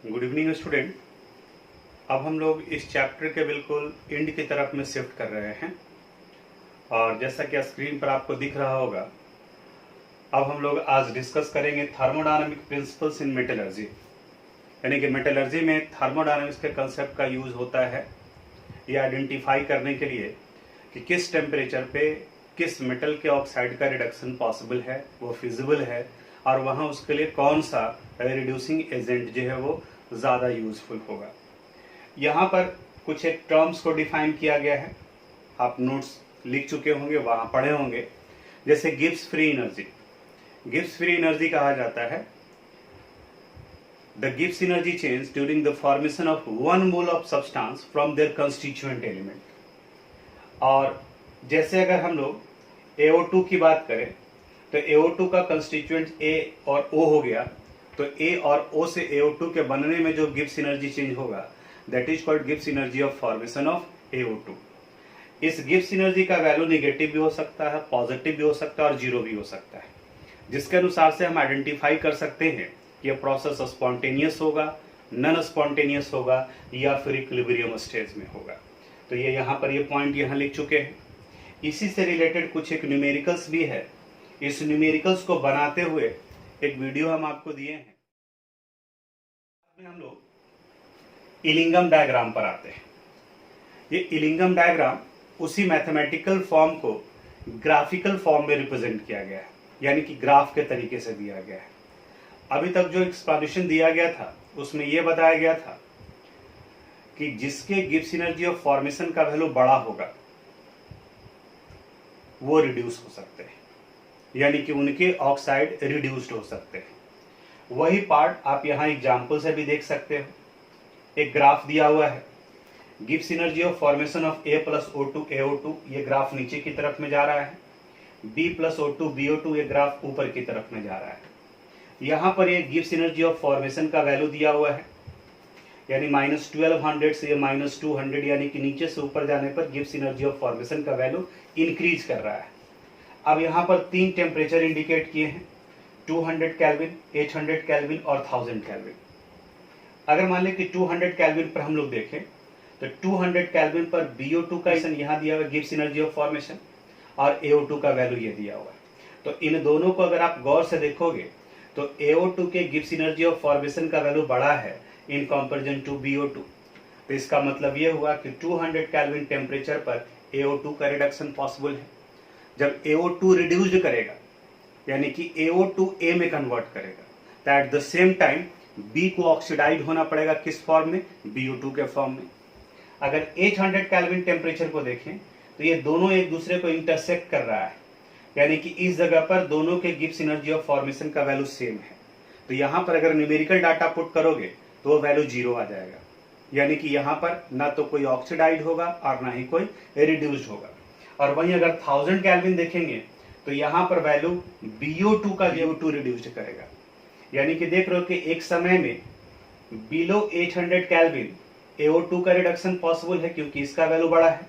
Good evening student. अब हम लोग इस चैप्टर के बिल्कुल एंड की तरफ में शिफ्ट कर रहे हैं और जैसा कि स्क्रीन पर आपको दिख रहा होगा, अब हम लोग आज डिस्कस करेंगे थर्मोडायनामिक प्रिंसिपल्स इन मेटलर्जी। यानी कि मेटलर्जी में थर्मोडायनामिक्स के कंसेप्ट का यूज होता है ये आइडेंटिफाई करने के लिए कि किस टेम्परेचर पे किस मेटल के ऑक्साइड का रिडक्शन पॉसिबल है, वो फिजिबल है, और वहाँ उसके लिए कौन सा रिड्यूसिंग एजेंट जो है वो ज़्यादा यूजफुल होगा। यहाँ पर कुछ एक टर्म्स को डिफाइन किया गया है, आप नोट्स लिख चुके होंगे, वहाँ पढ़े होंगे। जैसे Gibbs free energy, Gibbs free energy कहा जाता है the Gibbs energy change during the formation of 1 mole of substance from their constituent element. और जैसे अगर हम लोग AO2 की बात करें तो AO2 का कंस्टिट्यूएंट A और O हो गया, तो A और O से AO2 के बनने में जो गिब्स एनर्जी चेंज होगा that is called Gibbs energy of formation of AO2। इस गिब्स एनर्जी का वैल्यू निगेटिव भी हो सकता है, पॉजिटिव भी हो सकता है और जीरो भी हो सकता है, जिसके अनुसार से हम आइडेंटिफाई कर सकते हैं कि यह प्रोसेस स्पॉन्टेनियस होगा, नॉन स्पॉन्टेनियस होगा या फिर इक्विलिब्रियम स्टेज में होगा। तो ये यहाँ पर ये पॉइंट यहाँ लिख चुके हैं। इसी से रिलेटेड कुछ एक न्यूमेरिकल्स भी है, इस न्यूमेरिकल्स को बनाते हुए एक वीडियो हम आपको दिए हैं। हम लोग इलिंगम डायग्राम पर आते हैं। ये इलिंगम डायग्राम उसी मैथमेटिकल फॉर्म को ग्राफिकल फॉर्म में रिप्रेजेंट किया गया है, यानी कि ग्राफ के तरीके से दिया गया है। अभी तक जो एक्सप्लेनेशन दिया गया था उसमें यह बताया गया था कि जिसके गिब्स एनर्जी ऑफ फॉर्मेशन का वैल्यू बड़ा होगा वो रिड्यूस हो सकते हैं, यानी कि उनके ऑक्साइड रिड्यूस्ड हो सकते हैं। वही पार्ट आप यहाँ एग्जाम्पल से भी देख सकते हो। एक ग्राफ दिया हुआ है, Gibbs energy of formation of A plus O2 AO2, ये ग्राफ नीचे की तरफ में जा रहा है। B प्लस O2 BO2, ये ग्राफ ऊपर की तरफ में जा रहा है। यहाँ पर ये गिब्स एनर्जी ऑफ फॉर्मेशन का वैल्यू दिया हुआ है, यानी -1200 से -200, यानी कि नीचे से ऊपर जाने पर गिब्स एनर्जी ऑफ फॉर्मेशन का वैल्यू इंक्रीज कर रहा है। अब यहाँ पर 3 टेम्परेचर इंडिकेट किए हैं, 200 केल्विन, 800 केल्विन और 1000 केल्विन। अगर मान लें कि 200 केल्विन पर हम लोग देखें तो 200 केल्विन पर BO2 का यहाँ दिया हुआ है गिब्स एनर्जी ऑफ फॉर्मेशन, और AO2 का वैल्यू ये दिया हुआ है। तो इन दोनों को अगर आप गौर से देखोगे तो AO2 के गिब्स एनर्जी ऑफ फॉर्मेशन का वैल्यू बड़ा है इन कंपैरिजन टू BO2। तो इसका मतलब ये हुआ कि 200 केल्विन टेम्परेचर पर AO2 का रिडक्शन पॉसिबल है। जब AO2 रिड्यूस्ड करेगा, यानी कि AO2 A में कन्वर्ट करेगा, तो at the same time B को ऑक्सीडाइज होना पड़ेगा किस फॉर्म में, BO2 के फॉर्म में। अगर 800 केल्विन टेम्परेचर को देखें तो ये दोनों एक दूसरे को इंटरसेक्ट कर रहा है, यानी कि इस जगह पर दोनों के गिब्स एनर्जी ऑफ फॉर्मेशन का वैल्यू सेम है। तो यहाँ पर अगर न्यूमेरिकल डाटा पुट करोगे तो वो वैल्यू 0 आ जाएगा, यानी कि यहाँ पर ना तो कोई ऑक्सीडाइज होगा और ना ही कोई रिड्यूस्ड होगा। और वहीं अगर 1000 केल्विन देखेंगे तो यहाँ पर वैल्यू BO2 का BO2 रिड्यूस्ड करेगा, यानी कि देख रहे हो कि एक समय में बिलो 800 केल्विन AO2 का रिडक्शन पॉसिबल है क्योंकि इसका वैल्यू बड़ा है,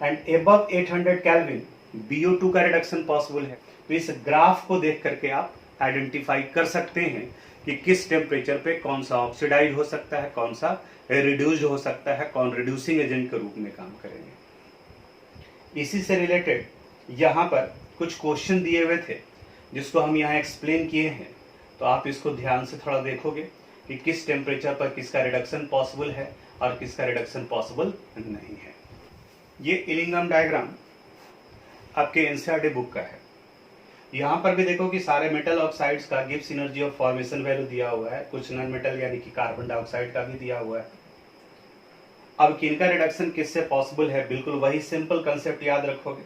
एंड एबव 800 केल्विन BO2 का रिडक्शन पॉसिबल है। तो इस ग्राफ को देख करके आप आइडेंटिफाई कर सकते हैं कि किस टेम्परेचर पे कौन सा ऑक्सीडाइज हो सकता है, कौन सा रिड्यूस्ड हो सकता है, कौन रिड्यूसिंग एजेंट के रूप में काम करेंगे। इसी से रिलेटेड यहाँ पर कुछ क्वेश्चन दिए हुए थे जिसको हम यहाँ एक्सप्लेन किए हैं, तो आप इसको ध्यान से थोड़ा देखोगे कि किस टेम्परेचर पर किसका रिडक्शन पॉसिबल है और किसका रिडक्शन पॉसिबल नहीं है। ये इलिंगम डायग्राम आपके एनसीईआरटी बुक का है। यहाँ पर भी देखो कि सारे मेटल ऑक्साइड्स का Gibbs energy of formation value दिया हुआ है, कुछ नॉन मेटल यानी कि कार्बन डाइऑक्साइड का भी दिया हुआ है। अब किनका रिडक्शन किससे पॉसिबल है, बिल्कुल वही सिंपल कंसेप्ट याद रखोगे,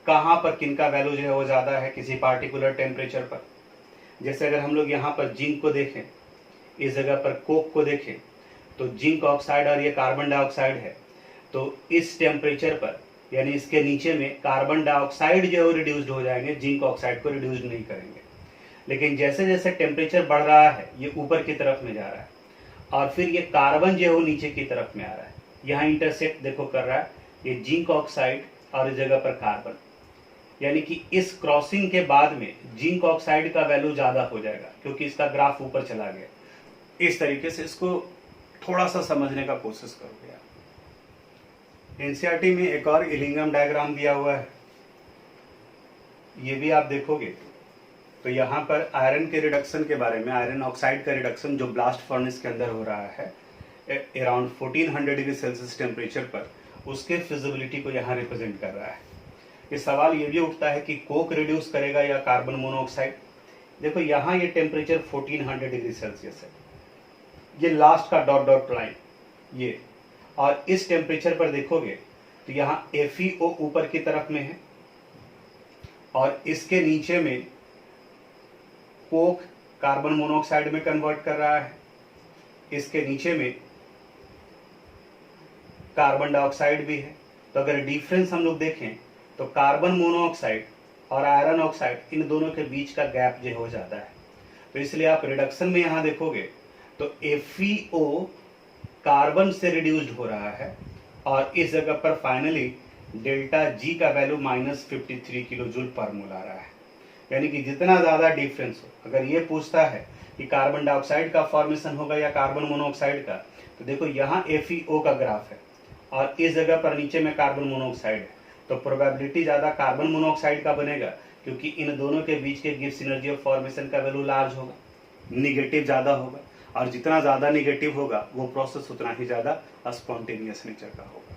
कहाँ पर किनका वैल्यू जो है वो ज्यादा है किसी पार्टिकुलर टेम्परेचर पर। जैसे अगर हम लोग यहाँ पर जिंक को देखें, इस जगह पर कोक को देखें, तो जिंक ऑक्साइड और ये कार्बन डाइऑक्साइड है, तो इस टेम्परेचर पर यानी इसके नीचे में कार्बन डाइऑक्साइड जो है रिड्यूस्ड हो जाएंगे, जिंक ऑक्साइड को रिड्यूस्ड नहीं करेंगे। लेकिन जैसे जैसे टेम्परेचर बढ़ रहा है ये ऊपर की तरफ में जा रहा है और फिर ये कार्बन जो है नीचे की तरफ में आ रहा है, यहाँ इंटरसेक्ट देखो कर रहा है ये जिंक ऑक्साइड और इस जगह पर कार्बन, यानी कि इस क्रॉसिंग के बाद में जिंक ऑक्साइड का वैल्यू ज्यादा हो जाएगा क्योंकि इसका ग्राफ ऊपर चला गया। इस तरीके से इसको थोड़ा सा समझने का कोशिश करोगे आप। एनसीईआरटी में एक और इलिंगम डायग्राम दिया हुआ है, ये भी आप देखोगे तो यहाँ पर आयरन के रिडक्शन के बारे में, आयरन ऑक्साइड का रिडक्शन जो ब्लास्ट फर्नेस के अंदर हो रहा है अराउंड 1400 डिग्री सेल्सियस टेम्परेचर पर, उसके फिजिबिलिटी को यहाँ रिप्रेजेंट कर रहा है। ये सवाल ये भी उठता है कि कोक रिड्यूस करेगा या कार्बन मोनोऑक्साइड। देखो यहाँ ये टेम्परेचर 1400 डिग्री सेल्सियस है, ये लास्ट का डॉट डॉट लाइन ये, और इस टेम्परेचर पर देखोगे तो यहाँ FeO ऊपर की तरफ में है और इसके नीचे में कोक कार्बन मोनोऑक्साइड में कन्वर्ट कर रहा है, इसके नीचे में कार्बन डाइऑक्साइड भी है। तो अगर डिफरेंस हम लोग देखें तो कार्बन मोनोऑक्साइड और आयरन ऑक्साइड इन दोनों के बीच का गैप जो हो जाता है। तो इसलिए आप रिडक्शन में यहां देखोगे तो FeO कार्बन से रिड्यूस्ड हो रहा है और इस जगह पर फाइनली डेल्टा G का वैल्यू -53 किलो जूल पर मोल आ रहा है। यानी कि जितना ज्यादा डिफरेंस हो, अगर ये पूछता है कि कार्बन डाइऑक्साइड का फॉर्मेशन होगा या कार्बन मोनोऑक्साइड का, तो देखो यहाँ FeO का ग्राफ है और इस जगह पर नीचे में कार्बन मोनोऑक्साइड है, तो प्रोबेबिलिटी ज्यादा कार्बन मोनोऑक्साइड का बनेगा क्योंकि इन दोनों के बीच के गिब्स एनर्जी ऑफ फॉर्मेशन का वैल्यू लार्ज होगा, निगेटिव ज्यादा होगा, और जितना ज्यादा निगेटिव होगा वो प्रोसेस उतना ही ज्यादा स्पॉन्टेनियस नेचर का होगा।